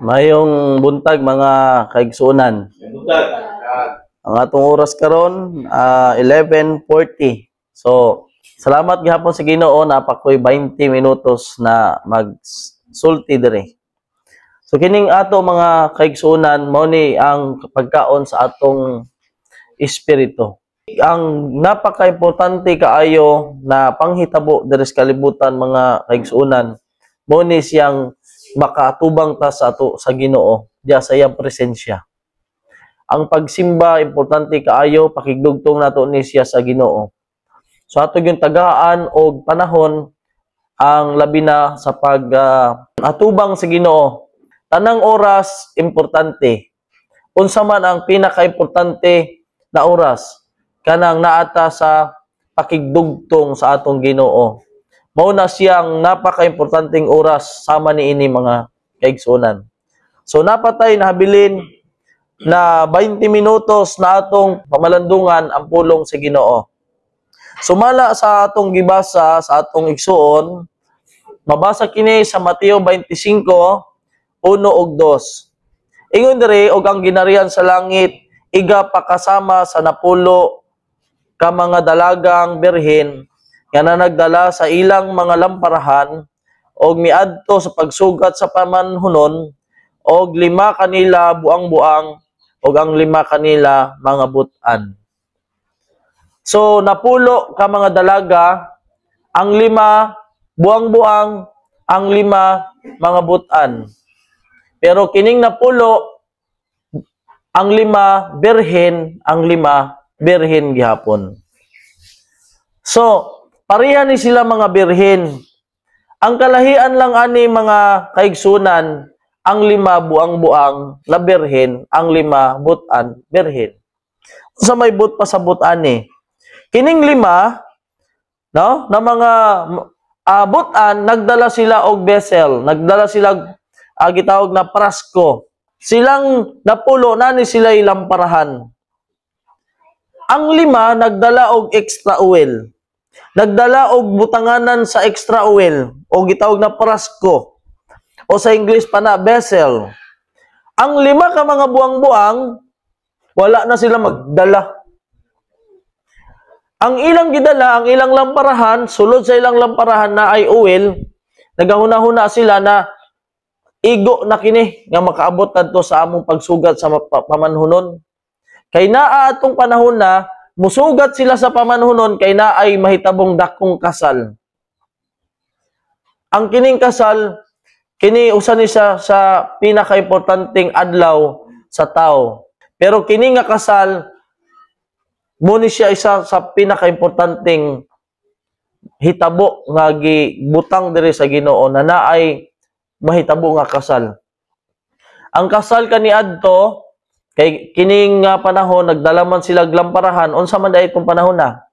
Mayong buntag mga kaigsunan. Ang atong oras karon 11:40. So, salamat gihapon sa Ginoo napakoy 20 minutos na magsulti diri. So kining ato mga kaigsunan mao ni ang pagkaon sa atong espiritu. Ang napaka-importante kaayo na panghitabo diri sa kalibutan mga kaigsunan mao ni siyang makaatubang ta sa ato sa Ginoo diya sa iyang presensya. Ang pagsimba importante kaayo pakigdugtong nato ni siya sa Ginoo. So ato yung tagaan og panahon ang labi na sa atubang sa Ginoo. Tanang oras importante. Unsa man ang pinaka-importante na oras kanang naata sa pakigdugtong sa atong Ginoo. Mao na siyang napaka-importanteng oras sama niini mga kaigsunan. So napatay nahabilin na 20 minutos na atong pamalandungan ang pulong sa Ginoo. Sumala sa atong gibasa sa atong igsuon, mabasa kini sa Mateo 25:1 ug 2. Ingon diri og ang ginarihan sa langit iga pakasama sa napulo ka mga dalagang birhen nga nagdala sa ilang mga lamparahan og miadto sa pagsugat sa pamanhunon og 5 kanila buang-buang og ang 5 kanila mga but-an. So napulo ka mga dalaga, ang 5 buang-buang, ang 5 mga but-an. Pero kining napulo, ang 5 birhen, ang 5 birhen gihapon. So pareha ni sila mga birhen. Ang kalahian lang ani mga kaigsunan, ang 5 buang-buang na birhen, ang 5 but-an birhen. Sa may but pa sa but-an ni. Kining 5, no, na mga but-an nagdala sila og vessel, nagdala sila gitawag na prasko. Silang napulo na ni sila ilamparahan. Ang 5 nagdala og extra oil. Nagdala og butanganan sa extra oil o gitawag na prasko o sa English pa na vessel. Ang 5 ka mga buang-buang wala na sila magdala. Ang ilang gidala, ang ilang lamparahan, sulod sa ilang lamparahan na ay oil, nagahuna-huna sila na igo na kini nga makaabot kadto sa among pagsugat sa pamanhunon. Kay naa atong panahon na musugat sila sa pamanhunon kay naay mahitabong dakong kasal. Ang kining kasal, kini usa ni sa pinaka-importanteng adlaw sa tao. Pero kini nga kasal, muni siya isa sa pinaka-importanteng hitabo nga gibutang diri sa Ginoo na naay mahitabo nga kasal. Ang kasal kaniadto kay kining panahon nagdala man sila glamparahan unsa man dai itong panahon na?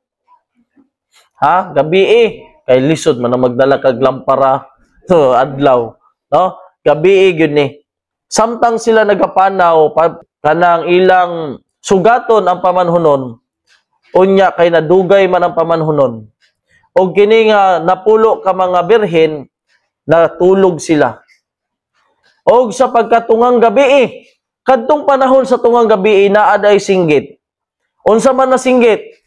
Ha? Gabi kay lisod man na magdala kag lampara so adlaw, no? Gabi gyud ni. Samtang sila nagapanaw kanang ilang sugaton ang pamanhunon unya kay nadugay man ang pamanhunon. Og kini nga napulo ka mga birhen natulog sila. Og sa pagkatungang gabi kadtong panahon sa tungang gabi naa day singgit. Unsa man na singgit?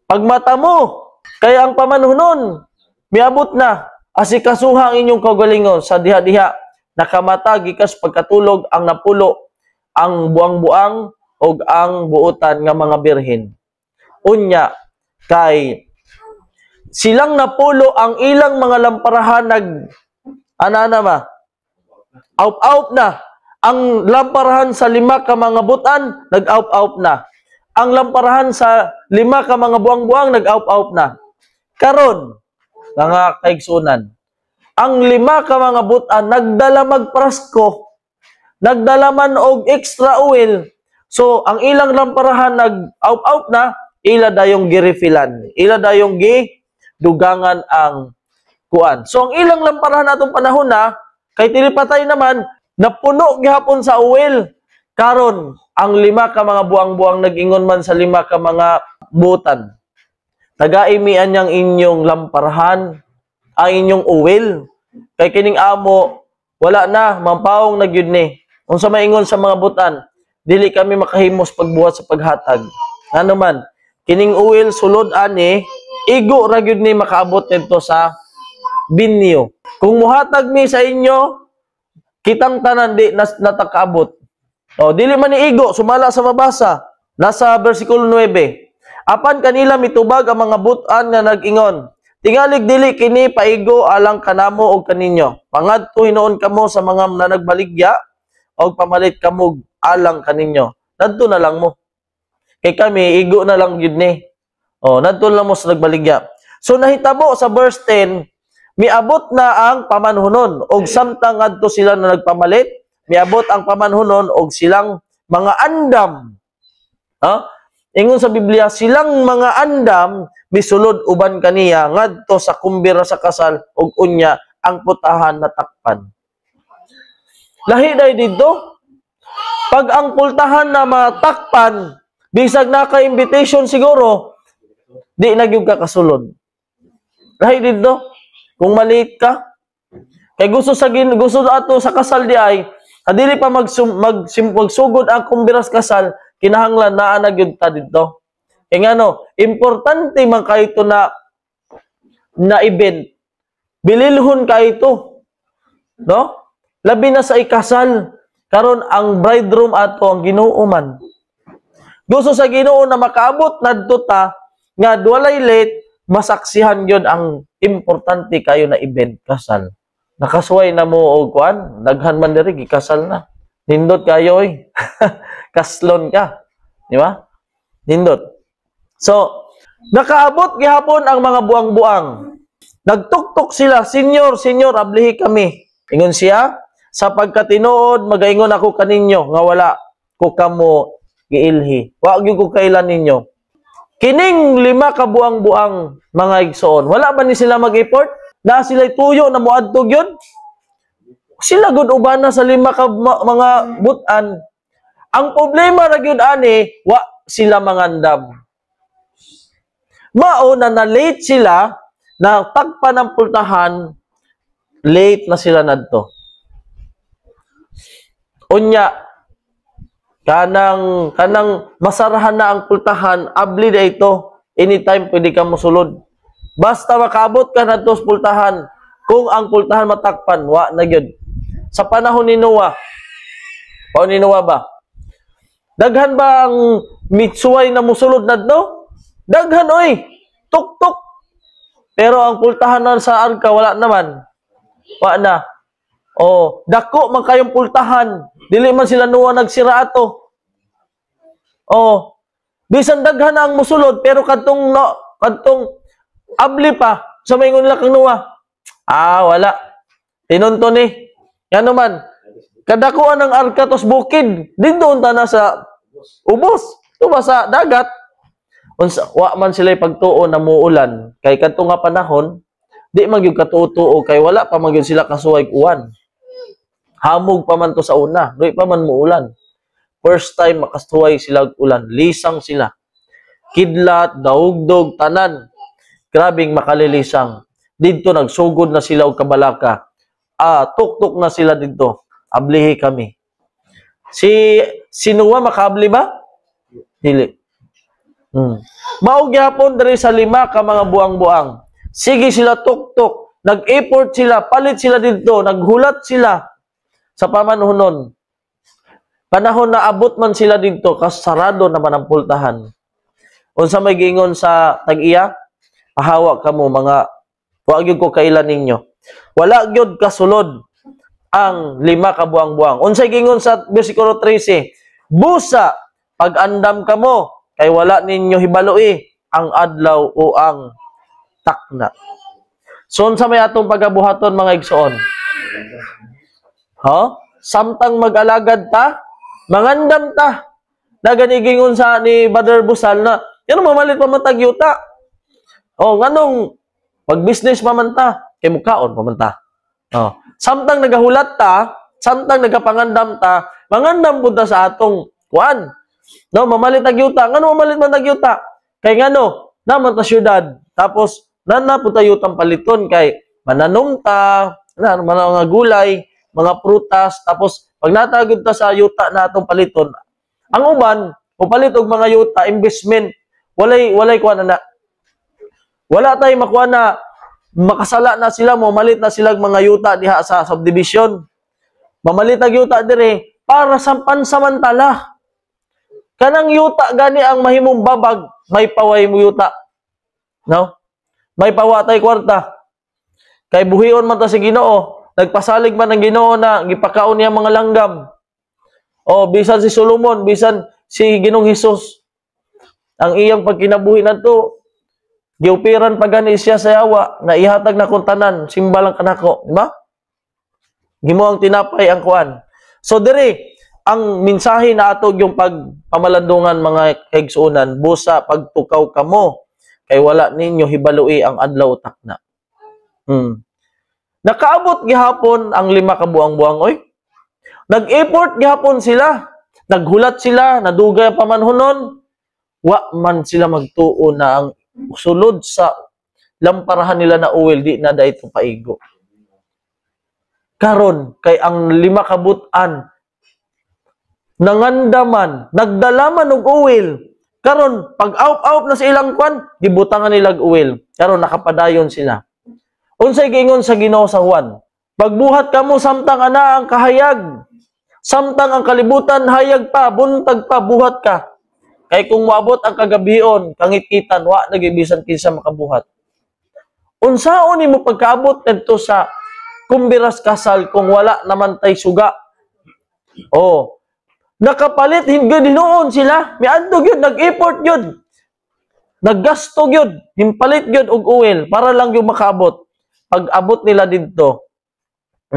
Pagmata mo kay ang pamanhunon miabot na asikasuha ang inyong kaugalingon sa diha-diha nakamata gikas pagkatulog ang napulo ang buang-buang og ang buotan nga mga birhen. Unya kay silang napulo ang ilang mga lamparahan out na. Ang lamparahan sa 5 ka mga butan nag-out na. Ang lamparahan sa 5 ka mga buang-buang nag-out na. Karon mga kaigsunan, ang 5 ka mga butan nagdala magprasko, nagdala man og extra oil. So ang ilang lamparahan nag-out na, ila dayong girefilan, ila dayong gidugangan ang kuan. So ang ilang lamparahan atong panahon na kay tilipatay naman napuno gihapon sa oil. Karon ang 5 ka mga buang-buang nag-ingon man sa 5 ka mga butan. Tagaimian yang inyong lamparahan ang inyong oil. Kay kining amo wala na, mampaong na gyud ni. Unsa maingon sa mga butan, dili kami makahimos pagbuhat sa paghatag. Ano man, kining oil sulod ani, igo ra gyud ni makaabot nito sa binyo. Kung muhatag mi sa inyo, kitang tanan di natakaabot. O, dili man ni igo, sumala sa mabasa. Nasa versikulo 9. Apan kanila mitubag ang mga butan nga nag-ingon. Tingalig dili kini paigo alang kanamo og kaninyo. Pangadto hinuon kamo sa mga nanagbaligya og pamalit kamo alang kaninyo. Nadto na lang mo. Kay kami igo na lang gyud ni. Oh, nadto lang mo sa nagbaligya. So nahitabo sa verse 10, miabot na ang pamanhunon og samtang adto sila na nagpamalit, miabot ang pamanhunon og silang mga andam. Ha? Ingon sa Biblia, silang mga andam misulod uban kaniya ngadto sa kumbira sa kasal ug unya ang putahan natakpan. Lahi day dito. Pag ang pultahan na matakpan, bisag naka-invitation siguro, di na gyud ka kasulod. Lahi dito. Kung maliit ka, kay gusto ato sa kasal di ay, dili pa magsugod ang kumbira sa kasal, kinahanglan naa na gyud ta dito. Kaya nga no, importante man kayo ito na event. Bililhon kayo ito. No? Labi na sa ikasal. Karon ang bridegroom ato ang Ginoo man. Gusto sa Ginoo na makaabot nadto ta nga walay late, masaksihan yun ang importante kayo na event, kasal. Nakasuway na mo og kuan, daghan man diri gikasal na. Nindot kayo oy. Kaslon ka. Di ba? Nindot. So, nakaabot gihapon ang mga buang-buang. Nagtuktok sila, Senyor, Senyor, ablihi kami. Ingon siya, sa pagkatinuod, magaingon ako kaninyo, nga wala ko kamo giilhi. Wa gyud ko kailan ninyo. Kining 5 ka buang-buang mga igsoon, wala ba ni sila mag-effort? Na sila'y tuyo na muadtog yun? Sila gud uban na sa 5 ka mga butan. Ang problema ra gyud ani, wa sila mangandam. Mao na late sila, na tagpa ng pultahan, late na sila nadto. Unya, kanang masarahan na ang pultahan, abli na ito, anytime pwede ka mosulod. Basta makaabot ka nadto sa pultahan, kung ang pultahan matakpan, wa na gyud. Sa panahon ni Noah, o ni Noah ba? Daghan ba ang mitsuway na musulod nadto? Daghan oy, tuk-tuk. Pero ang pultahan na sa arka, wala naman. Wa na. Oh, dako man kayong pultahan. Dili man sila Noah nagsira ato. Oh, bisan daghan ang musulod, pero kadtong abli pa, sa maingon nila kang Noah. Wala. Tinunto ni. Yan naman. Kadakuan ng arka tos bukid. Dito unta na sa ubos. Ito ba sa dagat? Wa man sila pagtuo na muulan. Kay kadto nga panahon, di man gyud katuo kay wala pa man gyud sila kasuway uwan. Hamog pa man to sa una, di pa man muulan. First time makasuway sila og ulan, lisang sila. Kidlat, daugdog, tanan. Grabing makalilisang. Dito nagsugod na sila og kabalaka. Tuk-tuk na sila dito. Ablihi kami. Si Noah makabli ba? Dili. Mao gyapon diri sa 5 ka mga buang-buang. Sige sila tuk-tuk, nag-effort sila, palit sila dito, naghulat sila sa pamanhunon. Panahon na abot man sila dito, kasarado naman ang pultahan. Unsa may gingon sa tag-iya? Pahawa kamo mga, wa gyud ko kailan ninyo. Wala gyud kasulod ang 5 ka buang-buang. Unsay gingon sa bersikulo 13? Busa pag-andam kamo, kay wala ninyo hibaloi ang adlaw o ang takna. So, sa may atong pagabuhaton mga igsoon? Samtang mag-alagad ta, mangandam ta. Naganigingon sa ni Brother Busal na, yan mamalit pa man tagyuta. Nganong, pag-business pa man ta, kay mukhaon pa man ta. Samtang nagahulat ta, samtang nagapangandam ta, mangandam punta sa atong kuan. Mamalit tagyuta. Ngano mamalit man tagyuta? Kay ngano, naman ta syudad. Tapos, napunta yutang paliton kay mananom ta, mga gulay, mga prutas, tapos pag natagod ta sa yuta na atong paliton, ang uban, upalit og mga yuta, investment, walay kuha na. Wala tay makuha na, makasala na sila, mamalit na sila mga yuta diha sa subdivision. Mamalit ang yuta dire para sa pansamantala. Kanang yuta gani ang mahimong babag, may paway mo yuta. No? May pawa tay kwarta. Kay buhion man ta si Ginoo, nagpasalig man ang Ginoo na gipakaon niya mga langgam. O bisan si Solomon, bisan si Ginoong Hesus, ang iyang pagkinabuhi nato, giupiran pa gani siya sa yawa, na ihatag na kong tanan, simbalang kanako, di ba? Gimo ang tinapay ang kuan. So dire, ang mensahe na ato yung pagpamalandungan mga kaigsuonan, busa pagtukaw kamo, kay wala ninyo hibalui ang adlaw takna. Nakaabot gihapon ang 5 ka buang-buang, oy. Nag-effort gihapon sila, naghulat sila, nadugay ang pamanhunon, wa man sila magtuo na ang sulod sa lamparahan nila na uwil, di na dahito paigo. Karon kay ang 5 kabutan, nangandaman, nagdalaman og uwil. Karon pag out na sa ilang kwan, gibutangan nila og uwil. Karon nakapadayon sila. Unsay giingon sa Ginoo sa Juan? Pagbuhat kamo samtang ana ang kahayag, samtang ang kalibutan hayag pa, buntag pa, buhat ka. Kay kung moabot ang kagabion, kangit-kitan, wa nagibisan kinsa makabuhat. Unsaon nimo pagkaabot kadto sa kumbiras kasal kung wala naman tay suga? Oh, nakapalit hingga dinuon sila. Miadto gyud, nag-effort gyud. Naggasto gyud, himpalit gyud og uwil para lang yung makaabot. Pag abot nila didto,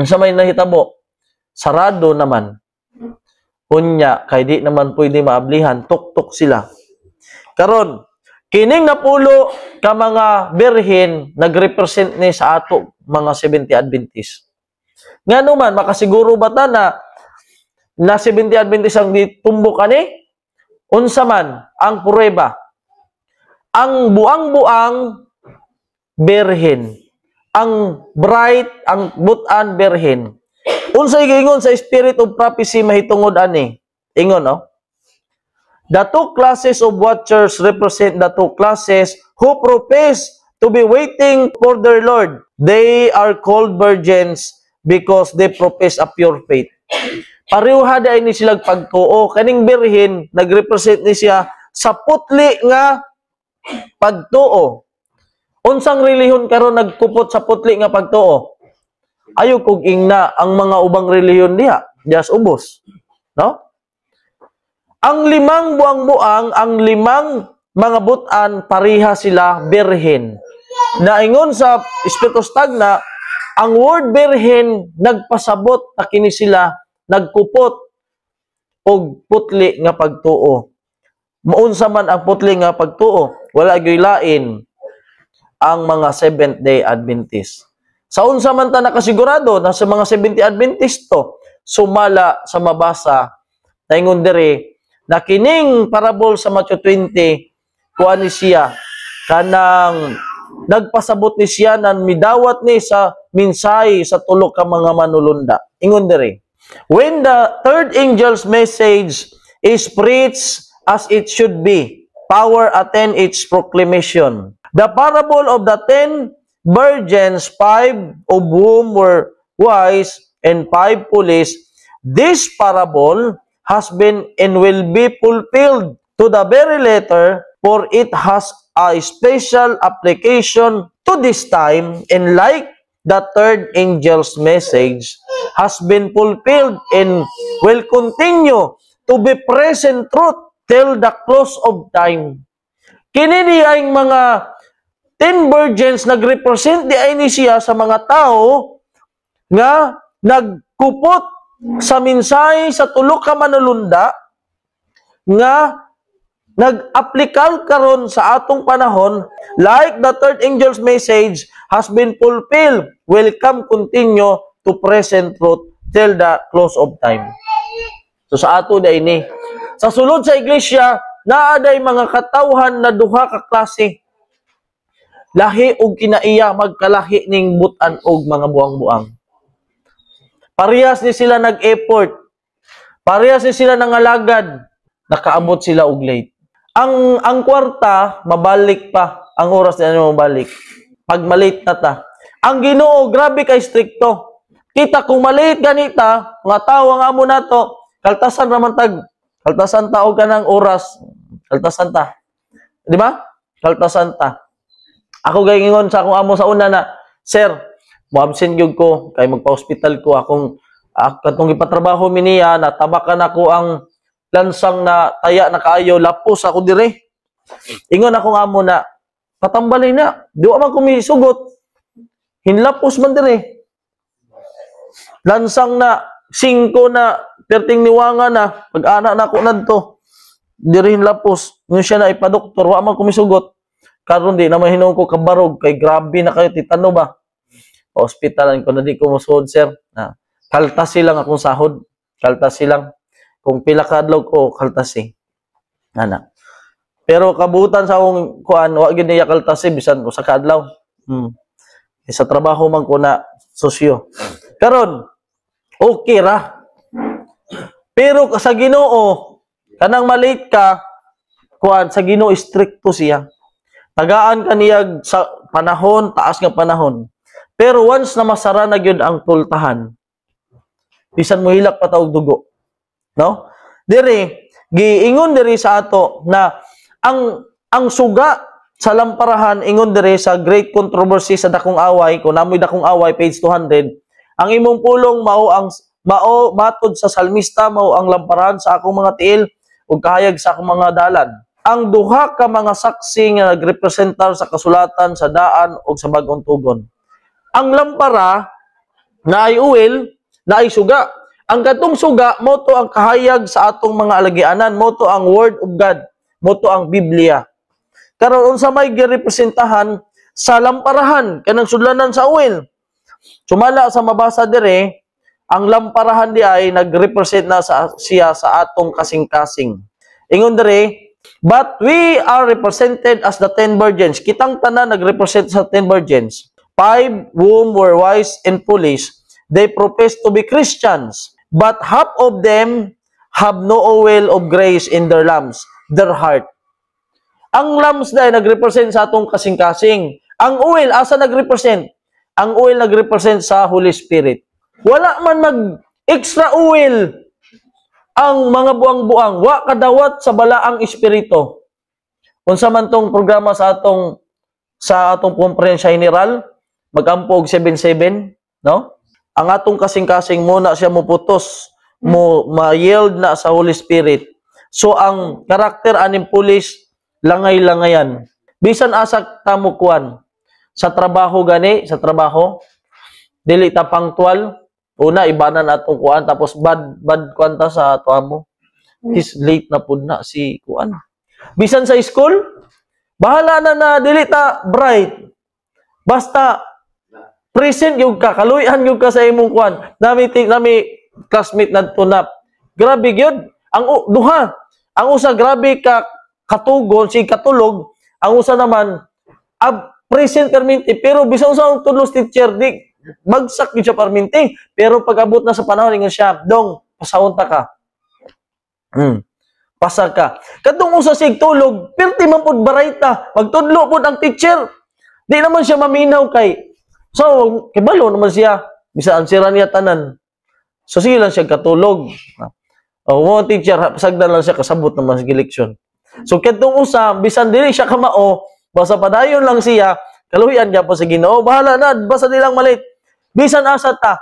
sa may nahitabo, sarado naman. Unya, kay di naman pwede maablihan, tuk-tuk sila. Karon, kining napulo ka mga birhen, nagrepresent ni sa ato, mga 70 Adventist. Nga naman, makasiguro ba ta na 70 Adventist ang ditumbok ani? Unsa man ang prueba? Ang buang-buang birhen, ang bright, ang butan birhen. Unsay giingon sa Spirit of Prophecy mahitungod ani? Ingon, no? The 2 classes of watchers represent the 2 classes who profess to be waiting for their Lord. They are called virgins because they profess a pure faith. Pareho hada ini sila pagtuo. Kaning birhen, nagrepresent ni siya sa putli nga pagtuo. Unsang relihon karon nagkupot sa putli nga pagtuo? Ayo kog ingna ang mga ubang relihiyon diha, just ubos. No? Ang 5 buang-buang, ang 5 mga butan, pareha sila birhen. Naingon sa Espiritu Stagna, ang word birhen nagpasabot na kini sila nagkupot og putli nga pagtuo. Maunsa man ang putli nga pagtuo, wala gyud lain ang mga Seventh-day Adventist. Sa unsa man ta nakasigurado na sa mga 70 Adventist to, sumala sa mabasa, naingon diri, na kining parable sa Matthew 20, kuha ni siya, kanang nagpasabot ni siya nan midawat ni sa minsay sa tulo ka mga manulunda. Ingon diri, when the 3rd angel's message is preached as it should be, power attend its proclamation. The parable of the 10 virgins, 5 of whom were wise and 5 foolish, this parable has been and will be fulfilled to the very letter, for it has a special application to this time, and like the 3rd angel's message has been fulfilled and will continue to be present truth till the close of time. Kini diay mga 10 virgins nagrepresent di ay ni siya sa mga tao nga nagkupot sa minsay sa tulo ka manulunda nga nag-applikal karon sa atong panahon, like the 3rd angel's message has been fulfilled, will come continue to present truth till the close of time. So sa ato day ni, sa sulod sa iglesia, naaday mga katawhan na duha ka klase. Lahi og kinaiya magkalahi ning butan og mga buang-buang. Parehas ni sila nag-effort. Parehas ni sila nangalagad. Nakaabot sila og late. Ang kwarta, mabalik pa. Ang oras na mabalik. Pag malate na ta. Ang Ginoo, grabe kay strikto. Kita kung malate ganita, nga tao nga mo na to, kaltasan naman tag. Kaltasan ta og kanang oras. Kaltasan ta. Di ba? Kaltasan ta. Ako gayon sa akong amo sa una na, sir, mo-absent gyud ko kay magpa-hospital ko katong ipatrabaho mi niya, natabakan ako ang lansang na taya na kaayo, lapos ako dire. Ingon akong amo na, patambalay na, di wa man kumisugot. Hinlapos man dire. Lansang na 5 na perting niwanga na, pag-ana na ako nadto. Dire hinlapos, ngun siya na ipadoktor, wa man kumisugot. Karon di naman hinuon ko kabarog kay grabe na kayo titano ba. Hospitalan ko na di ko mosuod, sir. Kaltas silang akong sahod. Kaltas silang. Kung pila ka adlaw ko, kaltas eh. Ana. Pero kabutan sa akong kuan, wa gyud niya kaltas eh, bisan ko sa kadlaw. Sa trabaho man ko na sosyo. Karon, okay ra. Pero sa Ginoo, kanang malate ka, kuan sa Ginoo stricto siya. Tagaan kaniyag sa panahon, taas nga panahon. Pero once na masara na gyud ang pultahan, bisan mo hilak pa taog dugo. No? Diri, giingon diri sa ato na ang suga sa lamparahan, ingon diri sa Great Controversy sa Dakong Away, kung namoy Dakong Away, page 200, ang imong pulong mao matod sa salmista, mao ang lamparahan sa akong mga tiil, ug kahayag sa akong mga dalan. Ang duha ka mga saksi nga nagrepresentar sa kasulatan, sa daan, o sa bagong tugon. Ang lampara, na ay uwil, na ay suga. Ang katong suga, moto ang kahayag sa atong mga alagianan, moto ang Word of God, moto ang Biblia. Karon unsa may girepresentahan sa lamparahan, kanang sudlanan sa uwil. Sumala sa mabasa dire, ang lamparahan di ay nagrepresent na siya sa atong kasing-kasing. Ingon dire, but we are represented as the 10 virgins. Kitang tanan nagrepresent sa 10 virgins. 5 whom were wise and foolish. They profess to be Christians, but half of them have no oil of grace in their lamps, their heart. Ang lamps na nagrepresent sa atong kasing-kasing. Ang oil, asa nagrepresent? Ang oil nagrepresent sa Holy Spirit. Wala man mag-extra oil ang mga buang-buang. Wa kadawat sa balaang espiritu. Unsa man tong programa sa atong komprehensya general, mag-ampog 77, no? Ang atong kasing-kasing muna siya muputos, ma-yield na sa Holy Spirit. So ang karakter aning pulis, langay-langayan. Bisan asa tamukuan sa trabaho gani, sa trabaho, dili ta punctual, una ibanan atong kuan, tapos bad kuan ta sa ato amo. Is late na pud na si kuan. Bisan sa school, bahala na dili ta bright. Basta present yung ka, kaluyan yung ka sa imong kuan. Nami classmate na tunap. Grabe gyud. Ang duha, ang usa grabe ka katugon, si katulog, ang usa naman present perminti, pero bisan sa tulos teacher di bagsak gyud siya perminti, pero pag abot na sa panahon ingon siya, dong pasaunta ka. Pasar ka. Kadtong usa sig tulog, perti man pud barayta, magtudlo pud ang teacher. Di naman siya maminaw kay. So, kibalo naman siya. Bisan sira niya tanan. So, sige lang siya katulog. Mo teacher, pasagdan lang siya, kasabot naman sa gileksyon. So, kadtong usa, bisan dili siya kamao, basta padayon lang siya, kaluyan niya po sa Ginoo. Bahala na, basta nilang malit. Bisan asa ta,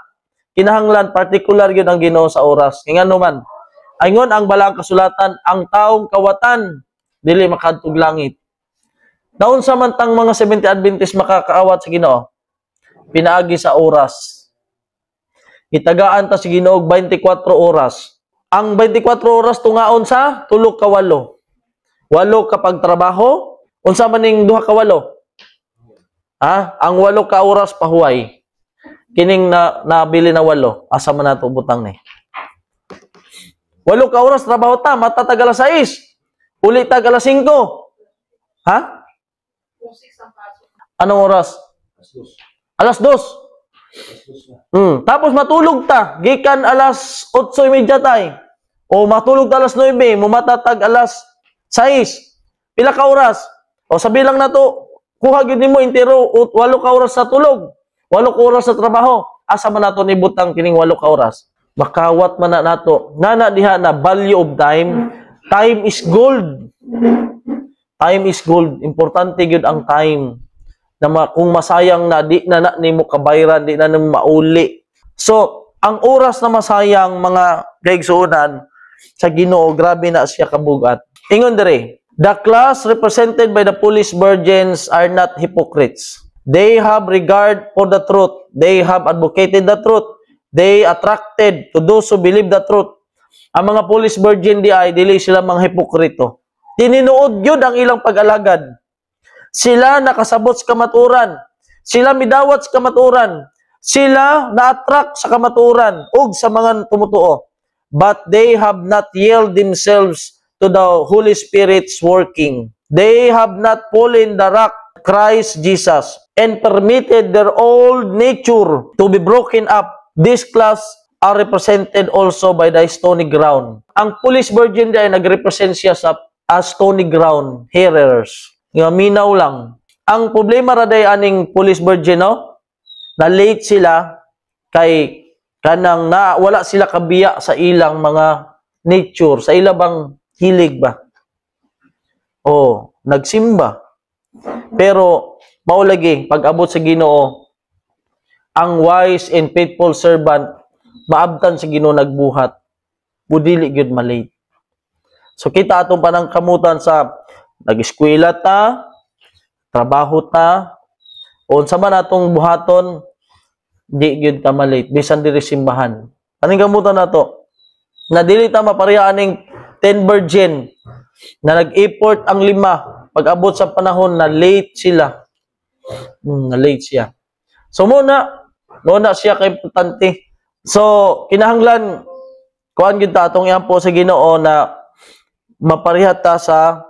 kinahanglan, particular yun ang Ginoo sa oras. Nga naman, aynon ang balang kasulatan, ang taong kawatan, dili makadtog langit. Naun samantang mga 70 Adventist makakaawat sa Ginoo, pinaagi sa oras. Itagaan ta si Ginoo 24 oras. Ang 24 oras tungaon sa 3 ka 8. 8 kapag trabaho, unsa man ning 2 ka 8? Ang 8 ka oras pahuway. Kining nabili na 8, asa man nato butang ni. 8 ka oras trabaho ta, matatag alas 6. Uli tag alas 5. Anong oras? Alas 2. Tapos matulog ta, gikan alas 8:30 tay. O matulog ta alas 9, mumatatag alas 6. Pila ka oras? O sabi lang na to, kuha gyud nimo intero 8 ka oras sa tulog, 8 ka oras sa trabaho. Asa man nato nibutang kining 8 ka oras? Makawat man na nato. Nana diha na value of time. Time is gold. Time is gold. Importante gyud ang time. Kung masayang na, di na nimo kabayran, di na nimo mauli. So, ang oras na masayang mga kaigsuonan sa Ginoo, grabe na siya kabugat. Ingon dire, the class represented by the police virgins are not hypocrites. They have regard for the truth. They have advocated the truth. They attracted to those who believe the truth. Ang mga police virgin di ay, dili sila mga hipokrito. Tininuod yun ang ilang pag-alagad. Sila nakasabot sa kamaturan. Sila midawat sa kamaturan. Sila na-attract sa kamaturan ug sa mga tumutuo. But they have not yielded themselves to the Holy Spirit's working. They have not fallen the rock, Christ Jesus, and permitted their old nature to be broken up. This class are represented also by the stony ground. Ang police virgin ay nag-represent siya sa stony ground, hearers. Nga minaw lang. Ang problema raday aning police virgin, no? Na late sila kay kanang na wala sila kabiya sa ilang mga nature, sa ilang bang hilig ba? O, nagsimba. Pero maulagi pag abot sa Ginoo, ang wise and faithful servant maabtan sa Ginoo nagbuhat. Budili gyud malate. So kita atong panangkamutan sa nag-eskwela ta, trabaho ta, o unsa man atong buhaton, di gyud ta malate bisan diri simbahan. Aning gamutan nato na dili ta mapareha aning 10 virgin na nag-effort ang 5 pag abot sa panahon na late sila. Na late siya. So muna siya kay importante. So kinahanglan kuan gyud ta atong iampo sa Ginoo na mapareha ta sa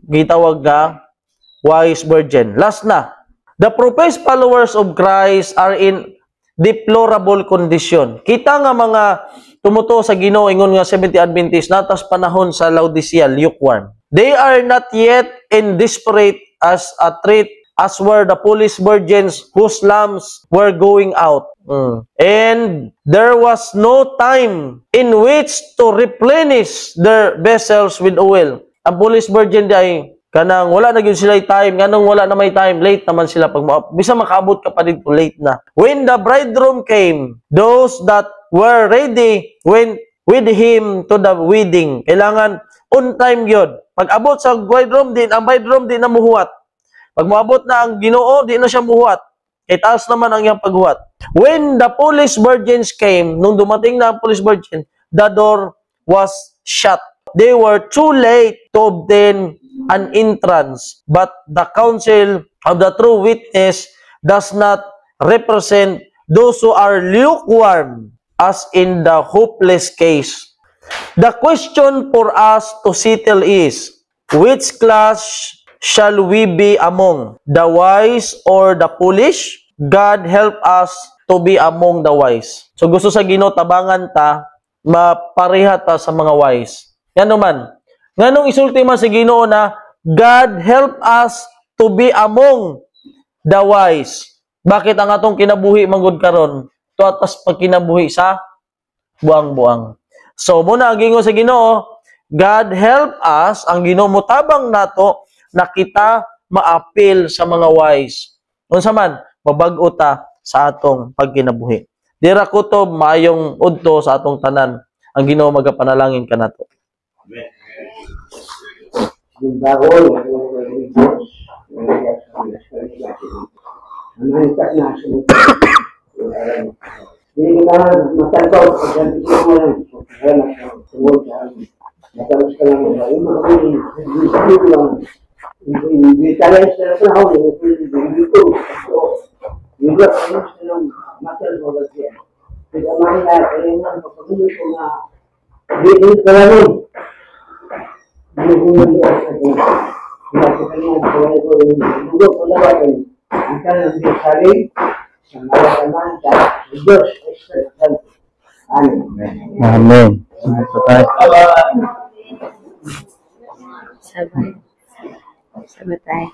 gitawag nga wise virgin. Last na. The professed followers of Christ are in deplorable condition. Kita nga mga tumutuo sa Ginoo ingon nga Seventh-day Adventist natas panahon sa Laodicea, lukewarm. They are not yet in desperate as a threat as were the foolish virgins whose lamps were going out. And there was no time in which to replenish their vessels with oil. Ang foolish virgin ay kanang wala na gyud sila time, nganong wala na may time, late naman sila pag bisa makaabot ka pa dito, late na. When the bridegroom came, those that were ready went with him to the wedding. Kailangan on time gyud. Pag abot sa bridegroom din, ang bridegroom din na muhuwat. Pag moabot na ang Ginoo, di na siya muhuwat. Kay taas naman ang iyang paghuwat. When the foolish virgins came, nung dumating na ang foolish virgin, the door was shut. They were too late to obtain an entrance, but the counsel of the true witness does not represent those who are lukewarm, as in the hopeless case. The question for us to settle is, which class shall we be among, the wise or the foolish? God help us to be among the wise. So gusto sa Ginoo tabangan ta, mapareha ta sa mga wise. Yan naman. Nganong isulti man sa Ginoo na God help us to be among the wise. Bakit ang atong kinabuhi manggod karon? To atas pag kinabuhi sa buang-buang. So muna ang gingon sa Ginoo, God help us, ang Ginoo motabang nato na kita maapil sa mga wise. Unsa man mabag-o ta sa atong pagkinabuhi. Dira kutob maayong udto sa atong tanan. Ang Ginoo magapanalangin kanato. Amen. sa malaman sa Diyos Espiritu Santo. Amen. Amen. Ito tayo. Sabay. Sabay tayo.